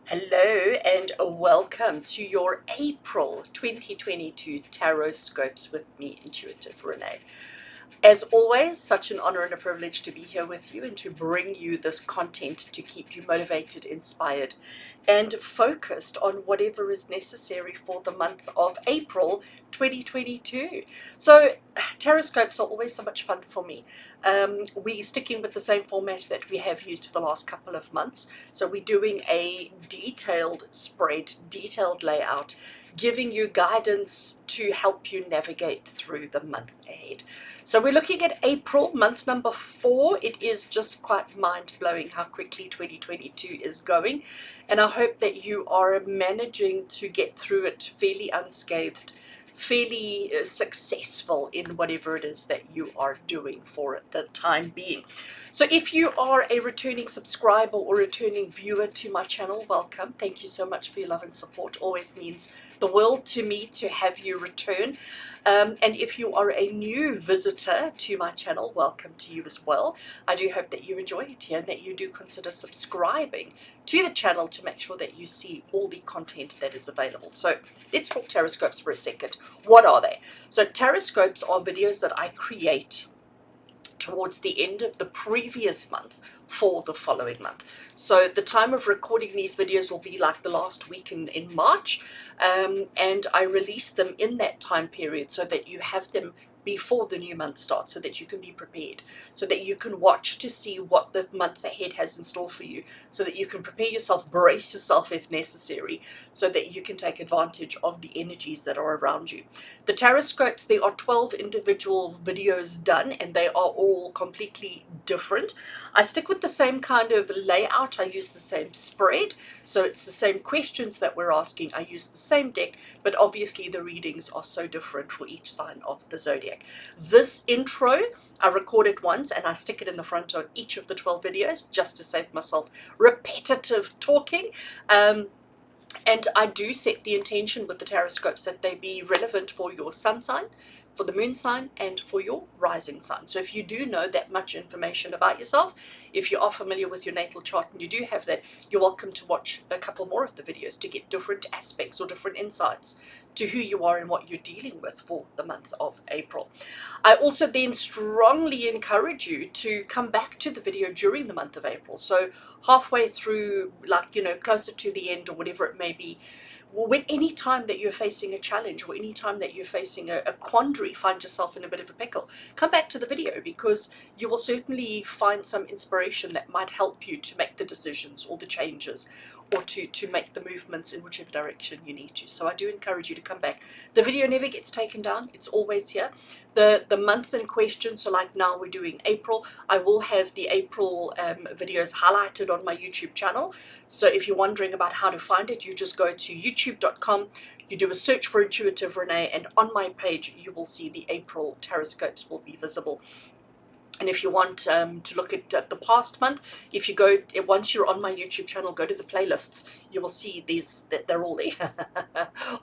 Hello and welcome to your April 2022 Tarot Scopes with me, Intuitive Rene. As always, such an honor and a privilege to be here with you and to bring you this content to keep you motivated, inspired, and focused on whatever is necessary for the month of April 2022. So, tarot scopes are always so much fun for me. We're sticking with the same format that we have used for the last couple of months. So, we're doing a detailed spread, detailed layout, giving you guidance to help you navigate through the month ahead. So we're looking at April, month number 4. It is just quite mind-blowing how quickly 2022 is going, and I hope that you are managing to get through it fairly unscathed, fairly successful in whatever it is that you are doing for the time being. So if you are a returning subscriber or returning viewer to my channel, welcome. Thank you so much for your love and support. Always means the world to me to have you return. And if you are a new visitor to my channel, welcome to you as well. I do hope that you enjoy it here and that you do consider subscribing to the channel to make sure that you see all the content that is available. So let's talk tarot scopes for a second. What are they? So tarot scopes are videos that I create towards the end of the previous month for the following month. So the time of recording these videos will be like the last week in March, and I release them in that time period so that you have them before the new month starts, so that you can be prepared, so that you can watch to see what the month ahead has in store for you, so that you can prepare yourself, brace yourself if necessary, so that you can take advantage of the energies that are around you. The tarot scopes, there are 12 individual videos done, and they are all completely different. I stick with the same kind of layout. I use the same spread, so it's the same questions that we're asking. I use the same deck, but obviously the readings are so different for each sign of the zodiac. This intro I recorded once and I stick it in the front of each of the 12 videos just to save myself repetitive talking. And I do set the intention with the tarot scopes that they be relevant for your sun sign, for the moon sign, and for your rising sign. So if you do know that much information about yourself, if you are familiar with your natal chart and you do have that, you're welcome to watch a couple more of the videos to get different aspects or different insights to who you are and what you're dealing with for the month of April. I also then strongly encourage you to come back to the video during the month of April. So halfway through, like, closer to the end or whatever it may be, when any time that you're facing a challenge or any time that you're facing a quandary, find yourself in a bit of a pickle, come back to the video, because you will certainly find some inspiration that might help you to make the decisions or the changes, or to make the movements in whichever direction you need to. So I do encourage you to come back. The video never gets taken down. It's always here. The months in question, so like now we're doing April, I will have the April videos highlighted on my YouTube channel. So if you're wondering about how to find it, you just go to youtube.com, you do a search for Intuitive Rene, and on my page you will see the April tarot scopes will be visible. And if you want to look at the past month, if you go, once you're on my YouTube channel, go to the playlists, you will see these, that they're all there.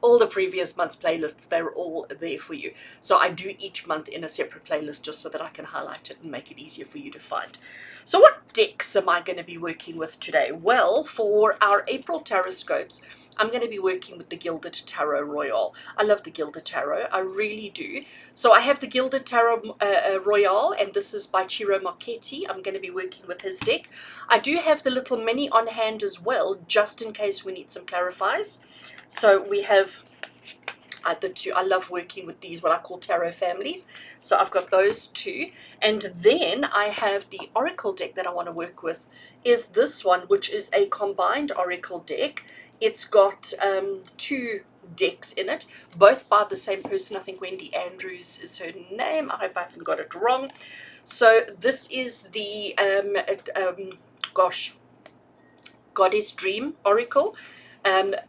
All the previous month's playlists, they're all there for you. So I do each month in a separate playlist just so that I can highlight it and make it easier for you to find. So what decks am I going to be working with today? Well, for our April tarot scopes, I'm going to be working with the Gilded Tarot Royale. I love the Gilded Tarot, I really do. So I have the Gilded Tarot Royale, and this is by Ciro Marchetti. I'm going to be working with his deck. I do have the little mini on hand as well, just in case we need some clarifiers. So we have the two. I love working with these, what I call tarot families. So I've got those two. And then I have the Oracle deck that I want to work with, is this one, which is a combined Oracle deck. It's got 2 decks in it, both by the same person. I think Wendy Andrews is her name. I hope I haven't got it wrong. So this is the Goddess Dream Oracle, and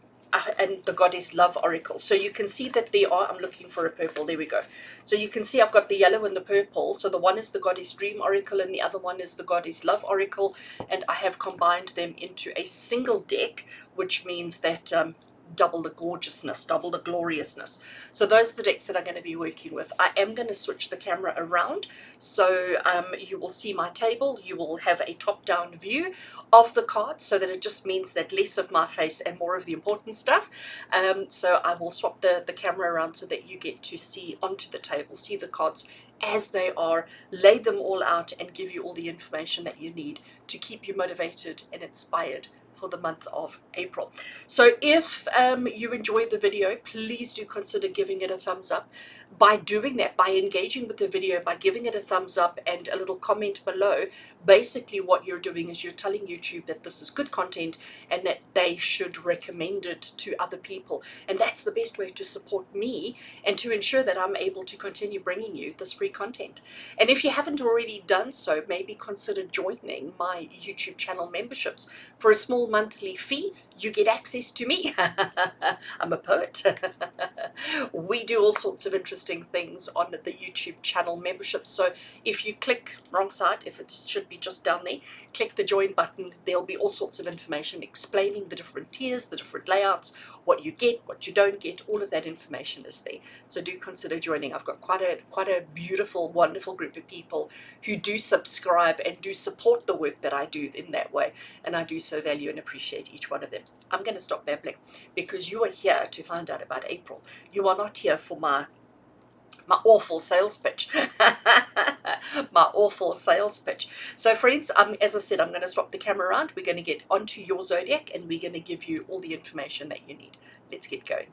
the Goddess Love Oracle. So you can see that they are, I'm looking for a purple, there we go. So you can see I've got the yellow and the purple. So the one is the Goddess Dream Oracle and the other one is the Goddess Love Oracle, and I have combined them into a single deck, which means that double the gorgeousness, double the gloriousness. So those are the decks that I'm going to be working with. I am going to switch the camera around, so you will see my table. You will have a top-down view of the cards, so that it just means that less of my face and more of the important stuff. So I will swap the camera around so that you get to see onto the table, see the cards as they are, lay them all out, and give you all the information that you need to keep you motivated and inspired for the month of April. So if you enjoyed the video, please do consider giving it a thumbs up. By doing that, by engaging with the video, by giving it a thumbs up and a little comment below, basically what you're doing is you're telling YouTube that this is good content and that they should recommend it to other people. And that's the best way to support me and to ensure that I'm able to continue bringing you this free content. And if you haven't already done so, maybe consider joining my YouTube channel memberships. For a small monthly fee, you get access to me. I'm a poet. We do all sorts of interesting things on the YouTube channel membership. So if you click, wrong side, if it should be just down there, click the join button. There'll be all sorts of information explaining the different tiers, the different layouts, what you get, what you don't get. All of that information is there. So do consider joining. I've got quite a beautiful, wonderful group of people who do subscribe and do support the work that I do in that way. And I do so value and appreciate each one of them. I'm going to stop babbling because you are here to find out about April. You are not here for my awful sales pitch. My awful sales pitch. So friends, as I said, I'm going to swap the camera around. We're going to get onto your zodiac and we're going to give you all the information that you need. Let's get going.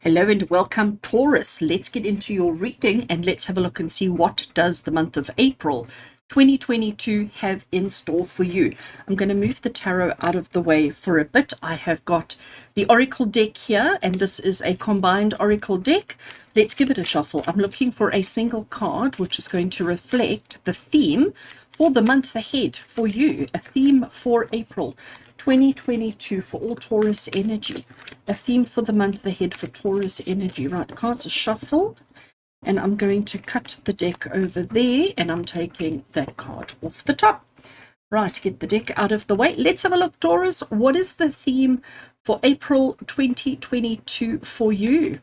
Hello and welcome, Taurus. Let's get into your reading and let's have a look and see what does the month of April 2022 have in store for you. I'm going to move the tarot out of the way for a bit. I have got the Oracle deck here, and this is a combined Oracle deck. Let's give it a shuffle. I'm looking for a single card which is going to reflect the theme for the month ahead for you, a theme for April 2022 for all Taurus energy, a theme for the month ahead for Taurus energy. Right, the cards are shuffled, and I'm going to cut the deck over there, and I'm taking that card off the top. Right, get the deck out of the way. Let's have a look, Taurus. What is the theme for April 2022 for you?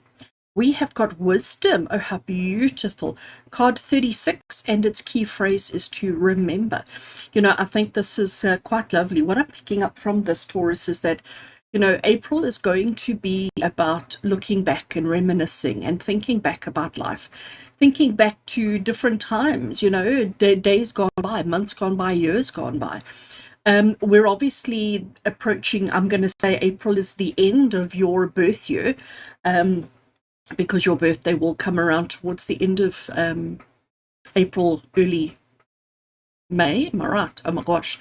We have got wisdom. Oh, how beautiful. Card 36, and its key phrase is to remember. You know, I think this is quite lovely. What I'm picking up from this, Taurus, is that, you know, April is going to be about looking back and reminiscing and thinking back about life, thinking back to different times, you know, days gone by, months gone by, years gone by. We're obviously approaching, I'm going to say April is the end of your birth year, because your birthday will come around towards the end of April, early May, am I right? Oh my gosh.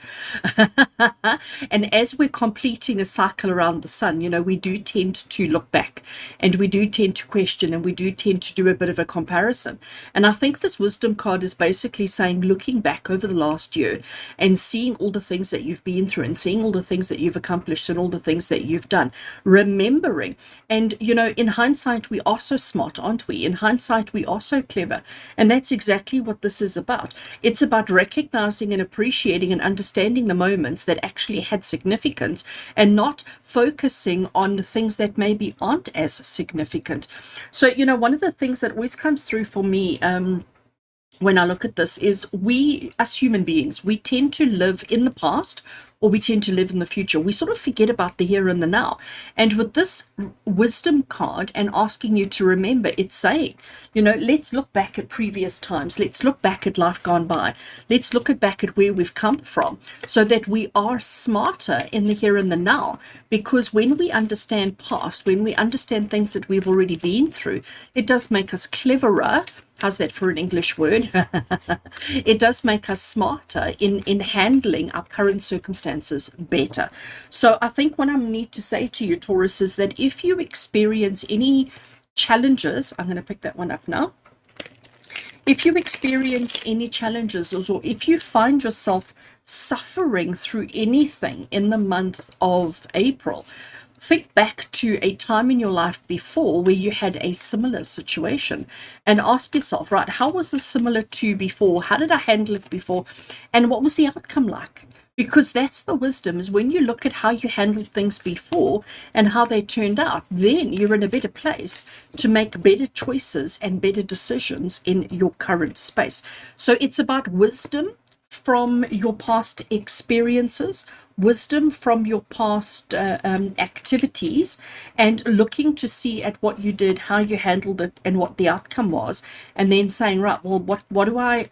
And as we're completing a cycle around the sun, you know, we do tend to look back and we do tend to question and we do tend to do a bit of a comparison. And I think this wisdom card is basically saying, looking back over the last year and seeing all the things that you've been through and seeing all the things that you've accomplished and all the things that you've done, remembering. And, you know, in hindsight, we are so smart, aren't we? In hindsight, we are so clever. And that's exactly what this is about. It's about recognizing and appreciating and understanding the moments that actually had significance and not focusing on the things that maybe aren't as significant. So, you know, one of the things that always comes through for me when I look at this is we, as human beings, we tend to live in the past or we tend to live in the future. We sort of forget about the here and the now. And with this wisdom card and asking you to remember, it's saying, you know, let's look back at previous times. Let's look back at life gone by. Let's look back at where we've come from so that we are smarter in the here and the now. Because when we understand past, when we understand things that we've already been through, it does make us cleverer. How's that for an English word? It does make us smarter in handling our current circumstances better. So I think what I need to say to you, Taurus, is that if you experience any challenges, I'm going to pick that one up now. If you experience any challenges, or if you find yourself suffering through anything in the month of April, think back to a time in your life before where you had a similar situation and ask yourself, right, how was this similar to before? How did I handle it before? And what was the outcome like? Because that's the wisdom, is when you look at how you handled things before and how they turned out, then you're in a better place to make better choices and better decisions in your current space. So it's about wisdom from your past experiences, wisdom from your past activities, and looking to see at what you did, how you handled it, and what the outcome was, and then saying, right, well,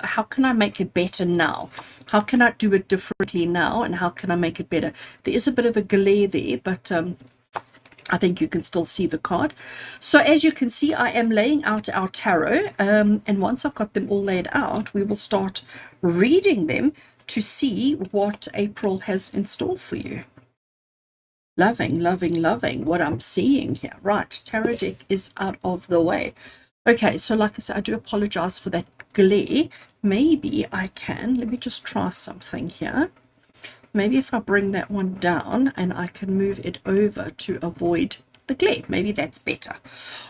how can I make it better now? How can I do it differently now, and how can I make it better? There is a bit of a glare there, but I think you can still see the card. So as you can see, I am laying out our tarot, and once I've got them all laid out, we will start reading them to see what April has in store for you. Loving, loving, loving what I'm seeing here. Right, tarot deck is out of the way. Okay, so like I said, I do apologize for that glare. Maybe I can, let me just try something here. Maybe if I bring that one down and I can move it over to avoid the glare, maybe that's better.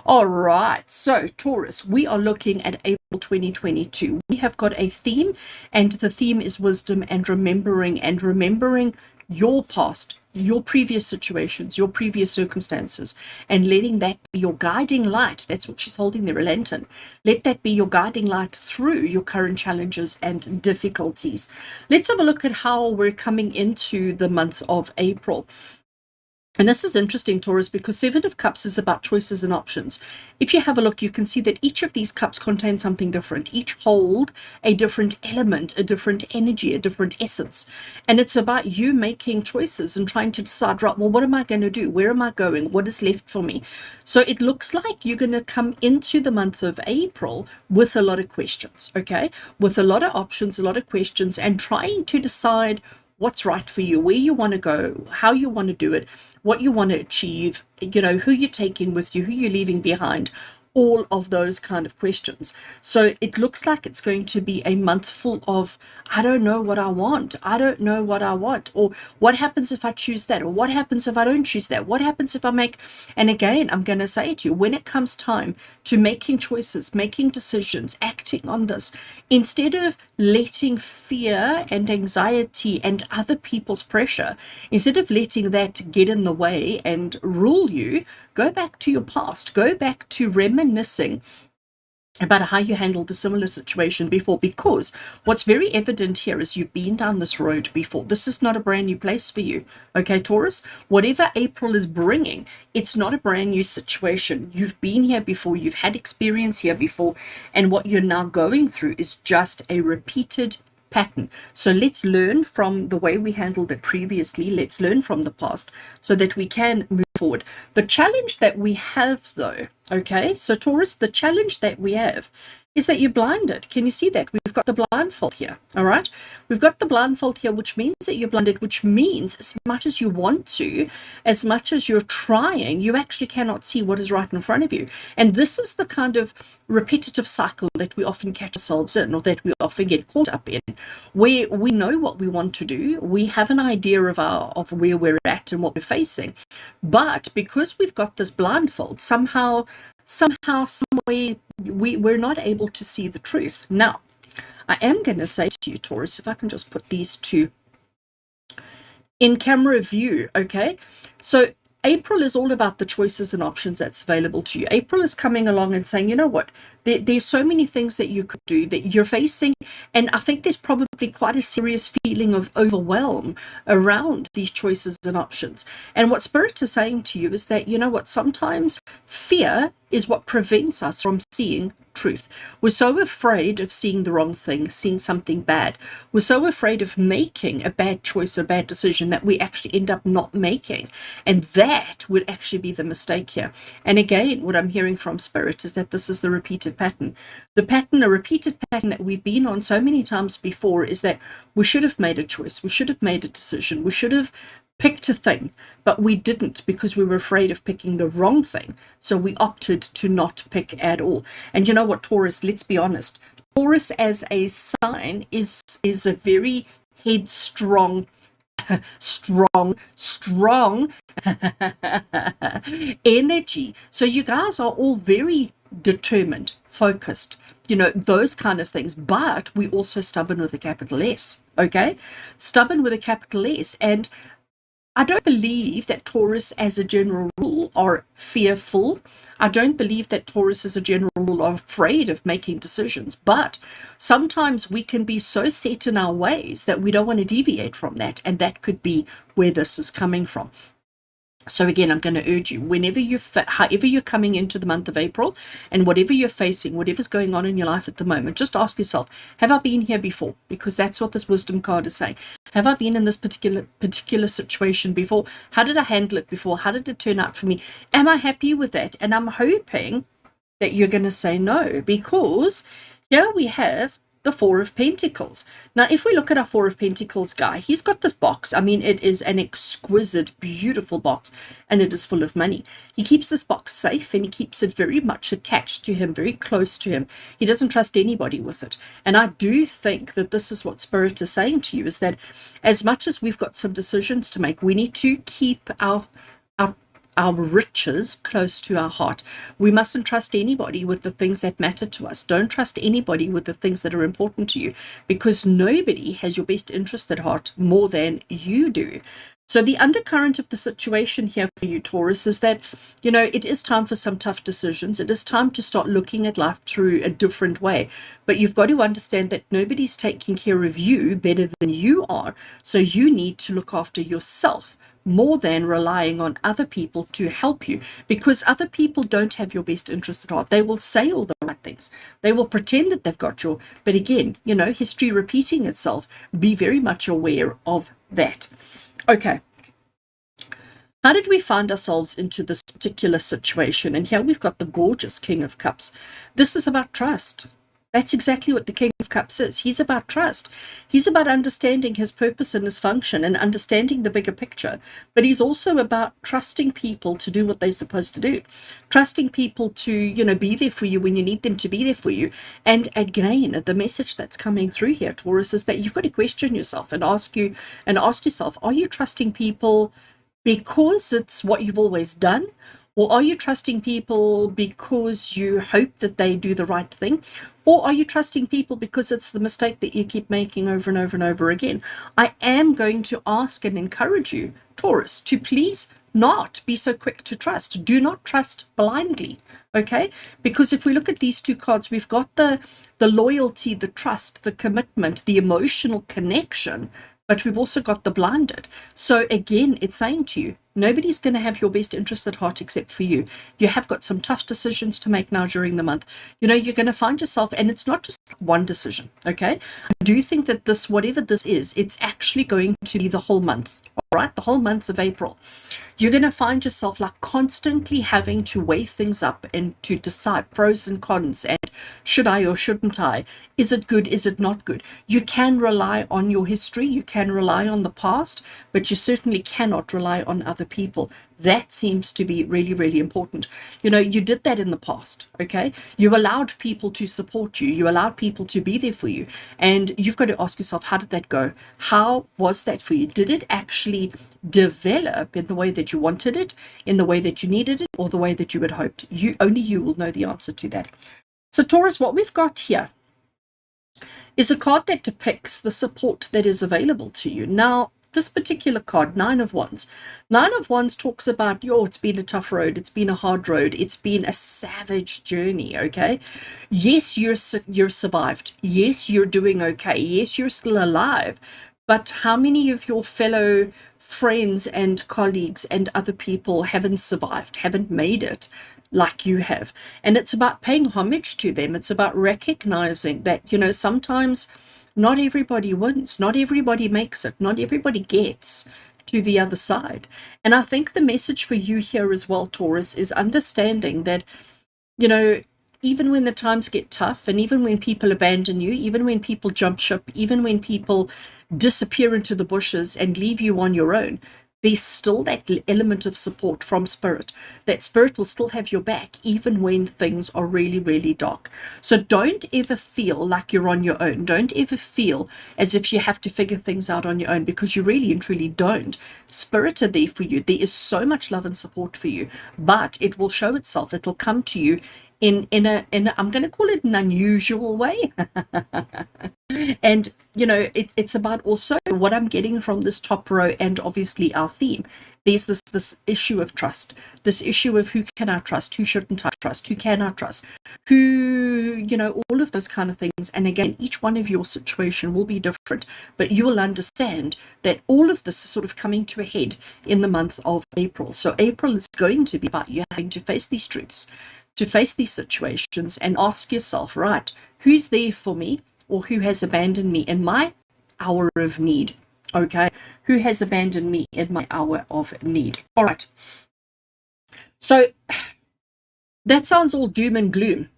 All right, so Taurus, we are looking at April 2022. We have got a theme, and the theme is wisdom and remembering your past, your previous situations, your previous circumstances, and letting that be your guiding light. That's what she's holding there, a lantern. Let that be your guiding light through your current challenges and difficulties. Let's have a look at how we're coming into the month of April. And this is interesting, Taurus, because Seven of Cups is about choices and options. If you have a look, you can see that each of these cups contain something different. Each hold a different element, a different energy, a different essence. And it's about you making choices and trying to decide, right, well, what am I going to do? Where am I going? What is left for me? So it looks like you're going to come into the month of April with a lot of questions, okay? With a lot of options, a lot of questions, and trying to decide what's right for you, where you want to go, how you want to do it, what you want to achieve, who you're taking with you, who you're leaving behind, all of those kind of questions. So it looks like it's going to be a month full of, I don't know what I want. I don't know what I want. Or what happens if I choose that? Or what happens if I don't choose that? What happens if I make... And again, I'm going to say to you, when it comes time to making choices, making decisions, acting on this, instead of letting fear and anxiety and other people's pressure, instead of letting that get in the way and rule you, go back to your past, go back to reminiscing about how you handled a similar situation before, because what's very evident here is you've been down this road before. This is not a brand new place for you, okay, Taurus? Whatever April is bringing, it's not a brand new situation. You've been here before, you've had experience here before, and what you're now going through is just a repeated pattern. So let's learn from the way we handled it previously. Let's learn from the past so that we can move forward. The challenge that we have, though, okay, so Taurus, the challenge that we have is that you're blinded. Can you see that? We've got the blindfold here, all right? We've got the blindfold here, which means that you're blinded, which means as much as you want to, as much as you're trying, you actually cannot see what is right in front of you. And this is the kind of repetitive cycle that we often catch ourselves in, or that we often get caught up in, where we know what we want to do, we have an idea of where we're at and what we're facing, but because we've got this blindfold, somehow, some way, we're not able to see the truth. Now, I am going to say to you, Taurus, if I can just put these two in camera view, okay? So April is all about the choices and options that's available to you. April is coming along and saying, you know what, there's so many things that you could do that you're facing, and I think there's probably quite a serious feeling of overwhelm around these choices and options. And what Spirit is saying to you is that, you know what, sometimes fear is what prevents us from seeing truth. We're so afraid of seeing the wrong thing, seeing something bad. We're so afraid of making a bad choice, a bad decision, that we actually end up not making. And that would actually be the mistake here. And again, what I'm hearing from Spirit is that this is the repeated pattern. The pattern, a repeated pattern that we've been on so many times before, is that we should have made a choice. We should have made a decision. We should have picked a thing, but we didn't because we were afraid of picking the wrong thing. So we opted to not pick at all. And you know what, Taurus, let's be honest. Taurus as a sign is a very headstrong strong energy. So you guys are all very determined, focused, those kind of things. But we also stubborn with a capital S, okay? Stubborn with a capital S. And I don't believe that Taurus, as a general rule, are fearful. I don't believe that Taurus, as a general rule, are afraid of making decisions. But sometimes we can be so set in our ways that we don't want to deviate from that. And that could be where this is coming from. So again, I'm going to urge you, however you're coming into the month of April, and whatever you're facing, whatever's going on in your life at the moment, just ask yourself, have I been here before? Because that's what this wisdom card is saying. Have I been in this particular situation before? How did I handle it before? How did it turn out for me? Am I happy with that? And I'm hoping that you're going to say no, because here we have the Four of Pentacles. Now, if we look at our Four of Pentacles guy, he's got this box. I mean, it is an exquisite, beautiful box, and it is full of money. He keeps this box safe, and he keeps it very much attached to him, very close to him. He doesn't trust anybody with it. And I do think that this is what Spirit is saying to you, is that as much as we've got some decisions to make, we need to keep our riches close to our heart. We mustn't trust anybody with the things that matter to us. Don't trust anybody with the things that are important to you, because nobody has your best interest at heart more than you do. So the undercurrent of the situation here for you, Taurus, is that, it is time for some tough decisions. It is time to start looking at life through a different way. But you've got to understand that nobody's taking care of you better than you are. So you need to look after yourself more than relying on other people to help you, because other people don't have your best interest at heart. They will say all the right things. They will pretend that they've got your, but again, history repeating itself. Be very much aware of that. Okay. How did we find ourselves into this particular situation? And here we've got the gorgeous King of Cups. This is about trust. That's exactly what the King of Cups is. He's about trust. He's about understanding his purpose and his function and understanding the bigger picture. But he's also about trusting people to do what they're supposed to do. Trusting people to, be there for you when you need them to be there for you. And again, the message that's coming through here, Taurus, is that you've got to question yourself and ask yourself, are you trusting people because it's what you've always done? Or are you trusting people because you hope that they do the right thing? Or are you trusting people because it's the mistake that you keep making over and over and over again? I am going to ask and encourage you, Taurus, to please not be so quick to trust. Do not trust blindly, okay? Because if we look at these two cards, we've got the loyalty, the trust, the commitment, the emotional connection, but we've also got the blinded. So again, it's saying to you, nobody's going to have your best interest at heart except for you. You have got some tough decisions to make now during the month. You're going to find yourself, and it's not just one decision, okay? I do think that this, whatever this is, it's actually going to be the whole month, all right? The whole month of April. You're going to find yourself like constantly having to weigh things up and to decide pros and cons, and should I or shouldn't I? Is it good? Is it not good? You can rely on your history. You can rely on the past, but you certainly cannot rely on other people. That seems to be really, really important. You did that in the past, okay? You allowed people to support you. You allowed people to be there for you. And you've got to ask yourself, how did that go? How was that for you? Did it actually develop in the way that you wanted it, in the way that you needed it, or the way that you had hoped? Only you will know the answer to that. So Taurus, what we've got here is a card that depicts the support that is available to you. Now, this particular card, Nine of Wands. Nine of Wands talks about, it's been a tough road. It's been a hard road. It's been a savage journey, okay? Yes, you're survived. Yes, you're doing okay. Yes, you're still alive. But how many of your fellow friends and colleagues and other people haven't survived, haven't made it like you have? And it's about paying homage to them. It's about recognizing that, sometimes not everybody wins, not everybody makes it, not everybody gets to the other side. And I think the message for you here as well, Taurus, is understanding that, even when the times get tough, and even when people abandon you, even when people jump ship, even when people disappear into the bushes and leave you on your own, there's still that element of support from spirit. That spirit will still have your back even when things are really, really dark. So don't ever feel like you're on your own. Don't ever feel as if you have to figure things out on your own, because you really and truly don't. Spirit are there for you. There is so much love and support for you, but it will show itself. It'll come to you in a I'm going to call it an unusual way. And it's about also what I'm getting from this top row, and obviously our theme. There's this issue of trust, this issue of who can I trust, who shouldn't I trust, who can I trust, who, all of those kind of things. And again, each one of your situation will be different, but you will understand that all of this is sort of coming to a head in the month of April. So April is going to be about you having to face these truths, to face these situations, and ask yourself, right, who's there for me? Or who has abandoned me in my hour of need? Okay, who has abandoned me in my hour of need? All right. So that sounds all doom and gloom.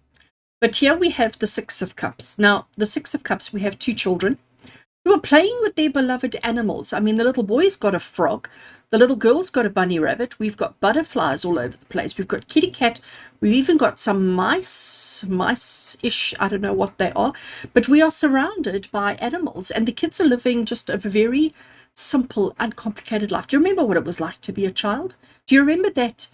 But here we have the Six of Cups. Now, the Six of Cups, we have two children who are playing with their beloved animals. I mean, the little boy's got a frog. The little girl's got a bunny rabbit. We've got butterflies all over the place. We've got kitty cat. We've even got some mice-ish. I don't know what they are. But we are surrounded by animals. And the kids are living just a very simple, uncomplicated life. Do you remember what it was like to be a child? Do you remember that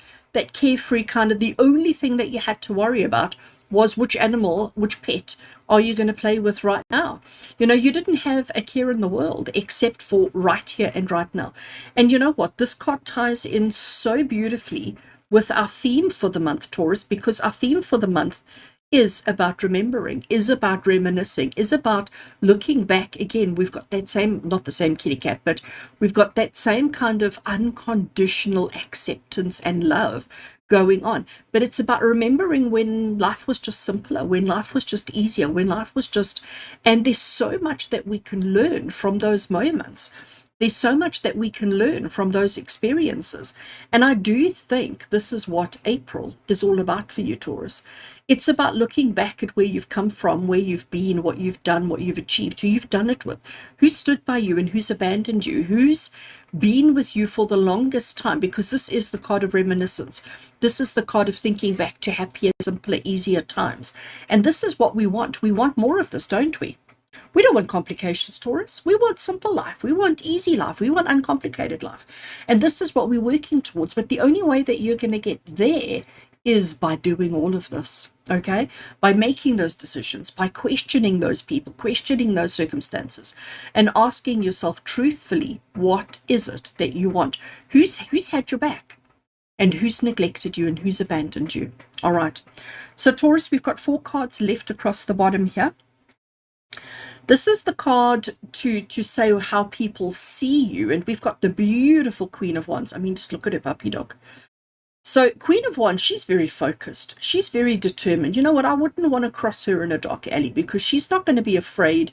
carefree kind of, the only thing that you had to worry about was which animal, which pet are you going to play with right now? You didn't have a care in the world except for right here and right now. And you know what? This card ties in so beautifully with our theme for the month, Taurus, because our theme for the month is about remembering, is about reminiscing, is about looking back. Again, we've got that same, not the same kitty cat, but we've got that same kind of unconditional acceptance and love going on. But it's about remembering when life was just simpler, when life was just easier, when life was just, and there's so much that we can learn from those moments. There's so much that we can learn from those experiences. And I do think this is what April is all about for you, Taurus. It's about looking back at where you've come from, where you've been, what you've done, what you've achieved, who you've done it with, who stood by you and who's abandoned you, who's been with you for the longest time, because this is the card of reminiscence. This is the card of thinking back to happier, simpler, easier times. And this is what we want. We want more of this, don't we? We don't want complications, Taurus. We want simple life. We want easy life. We want uncomplicated life. And this is what we're working towards. But the only way that you're going to get there is by doing all of this, okay? By making those decisions, by questioning those people, questioning those circumstances, and asking yourself truthfully, what is it that you want? Who's had your back? And who's neglected you and who's abandoned you? All right. So, Taurus, we've got 4 cards left across the bottom here. This is the card to say how people see you. And we've got the beautiful Queen of Wands. I mean, just look at her puppy dog. So Queen of Wands, she's very focused. She's very determined. You know what? I wouldn't want to cross her in a dark alley, because she's not going to be afraid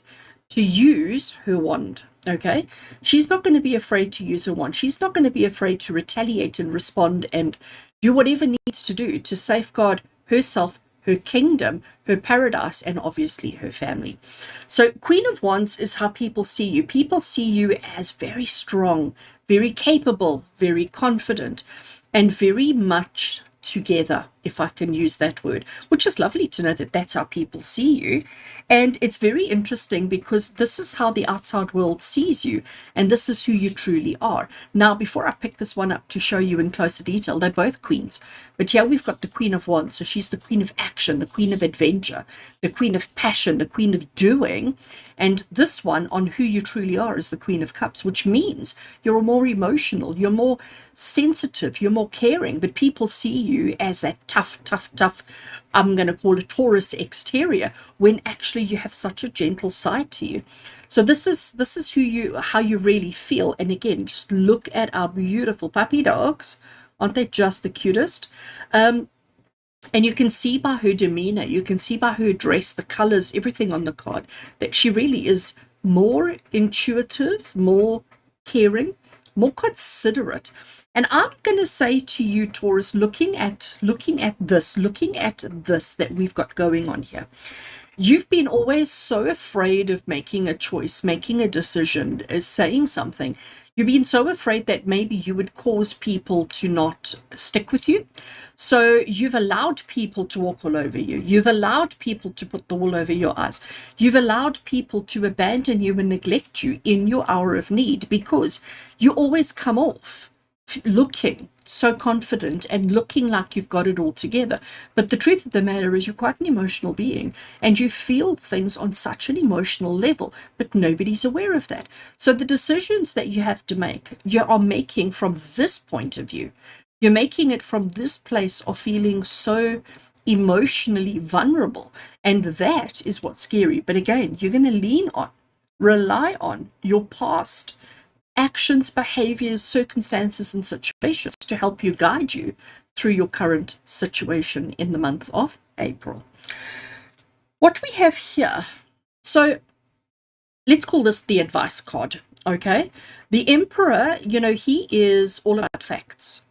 to use her wand, okay? She's not going to be afraid to use her wand. She's not going to be afraid to retaliate and respond and do whatever needs to do to safeguard herself, her kingdom, her paradise, and obviously her family. So Queen of Wands is how people see you. People see you as very strong, very capable, very confident, and very much together, if I can use that word, which is lovely to know that that's how people see you. And it's very interesting because this is how the outside world sees you, and this is who you truly are. Now, before I pick this one up to show you in closer detail, they're both queens. But here we've got the Queen of Wands, so she's the queen of action, the queen of adventure, the queen of passion, the queen of doing. And this one on who you truly are is the Queen of Cups, which means you're more emotional, you're more sensitive, you're more caring, but people see you as that tough, I'm going to call it Taurus exterior, when actually you have such a gentle side to you. So this is how you really feel. And again, just look at our beautiful puppy dogs. Aren't they just the cutest? And you can see by her demeanor, you can see by her dress, the colors, everything on the card, that she really is more intuitive, more caring, more considerate. And I'm going to say to you, Taurus, looking at this that we've got going on here, you've been always so afraid of making a choice, making a decision, saying something. You've been so afraid that maybe you would cause people to not stick with you. So you've allowed people to walk all over you. You've allowed people to put the wool over your eyes. You've allowed people to abandon you and neglect you in your hour of need, because you always come off looking so confident and looking like you've got it all together. But the truth of the matter is, you're quite an emotional being, and you feel things on such an emotional level, but nobody's aware of that. So the decisions that you have to make, you are making from this point of view. You're making it from this place of feeling so emotionally vulnerable, and that is what's scary. But again, you're going to rely on your past actions, behaviors, circumstances, and situations to help you guide you through your current situation in the month of April. What we have here, so let's call this the advice card, okay? The Emperor, he is all about facts.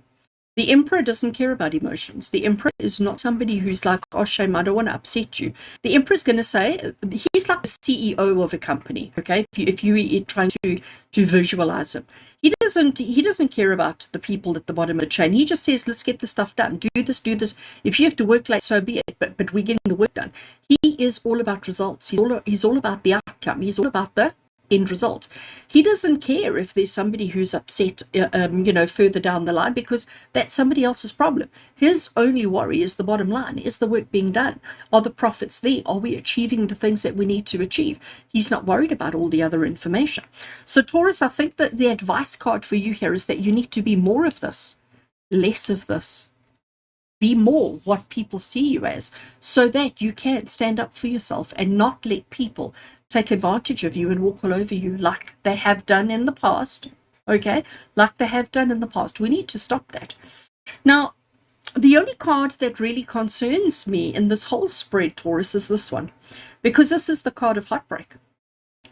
The Emperor doesn't care about emotions. The Emperor is not somebody who's like, oh, shame, I don't want to upset you. The Emperor is going to say, he's like the CEO of a company, okay? If you're trying to visualize him. He doesn't care about the people at the bottom of the chain. He just says, let's get the stuff done. Do this. If you have to work late, so be it. But we're getting the work done. He is all about results. He's all about the outcome. He's all about the end result. He doesn't care if there's somebody who's upset, further down the line, because that's somebody else's problem. His only worry is the bottom line. Is the work being done? Are the profits there? Are we achieving the things that we need to achieve? He's not worried about all the other information. So Taurus, I think that the advice card for you here is that you need to be more of this, less of this. Be more what people see you as, so that you can stand up for yourself and not let people take advantage of you and walk all over you like they have done in the past, okay? Like they have done in the past. We need to stop that. Now, the only card that really concerns me in this whole spread, Taurus, is this one, because this is the card of heartbreak.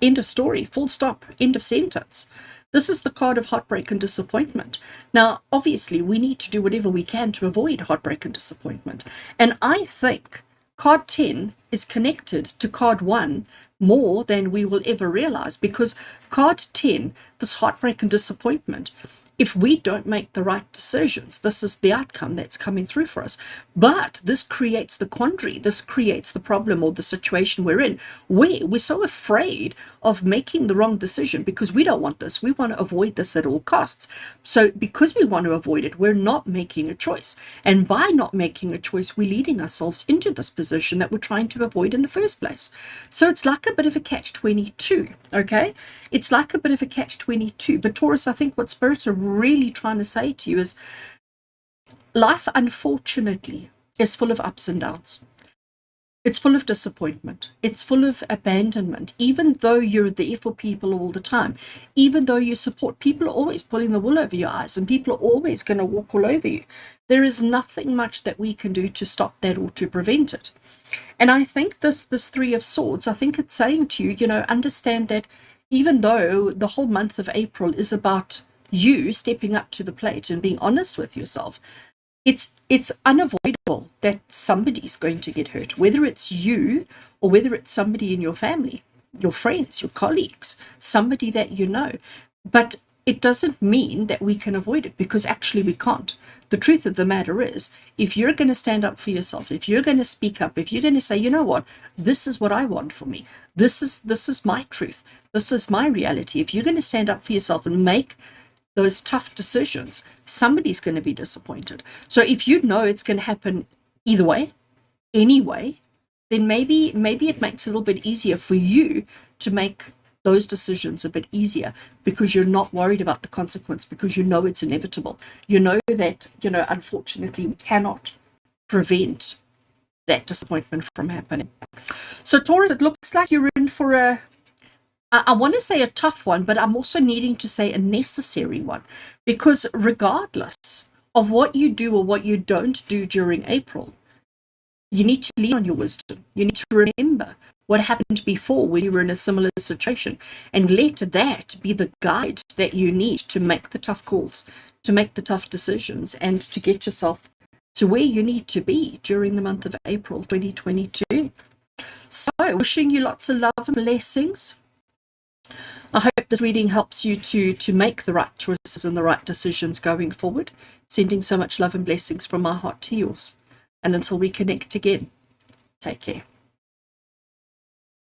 End of story, full stop, end of sentence. This is the card of heartbreak and disappointment. Now, obviously, we need to do whatever we can to avoid heartbreak and disappointment. And I think card 10 is connected to card 1 more than we will ever realize, because card 10, this heartbreak and disappointment, if we don't make the right decisions, this is the outcome that's coming through for us. But this creates the quandary, this creates the problem or the situation we're in, where we're so afraid of making the wrong decision because we don't want this. We want to avoid this at all costs. So because we want to avoid it, we're not making a choice. And by not making a choice, we're leading ourselves into this position that we're trying to avoid in the first place. So it's like a bit of a catch-22, okay? It's like a bit of a catch-22. But Taurus, I think what spirits are really trying to say to you is, life, unfortunately, is full of ups and downs. It's full of disappointment. It's full of abandonment. Even though you're there for people all the time, even though you support, people are always pulling the wool over your eyes, and people are always going to walk all over you. There is nothing much that we can do to stop that or to prevent it. And I think this Three of Swords, I think it's saying to you, understand that even though the whole month of April is about you stepping up to the plate and being honest with yourself, it's unavoidable that somebody's going to get hurt, whether it's you or whether it's somebody in your family, your friends, your colleagues, somebody that you know. But it doesn't mean that we can avoid it, because actually we can't. The truth of the matter is, if you're going to stand up for yourself, if you're going to speak up, if you're going to say, you know what, this is what I want for me, this is my truth, this is my reality. If you're going to stand up for yourself and make those tough decisions, somebody's going to be disappointed. So if you know it's going to happen either way, anyway, then maybe it makes it a little bit easier for you to make those decisions a bit easier, because you're not worried about the consequence, because you know it's inevitable. You know that, unfortunately, we cannot prevent that disappointment from happening. So Taurus, it looks like you're in for I want to say a tough one, but I'm also needing to say a necessary one, because regardless of what you do or what you don't do during April, you need to lean on your wisdom. You need to remember what happened before when you were in a similar situation, and let that be the guide that you need to make the tough calls, to make the tough decisions, and to get yourself to where you need to be during the month of April 2022. So, wishing you lots of love and blessings. I hope this reading helps you to make the right choices and the right decisions going forward. Sending so much love and blessings from my heart to yours. And until we connect again, take care.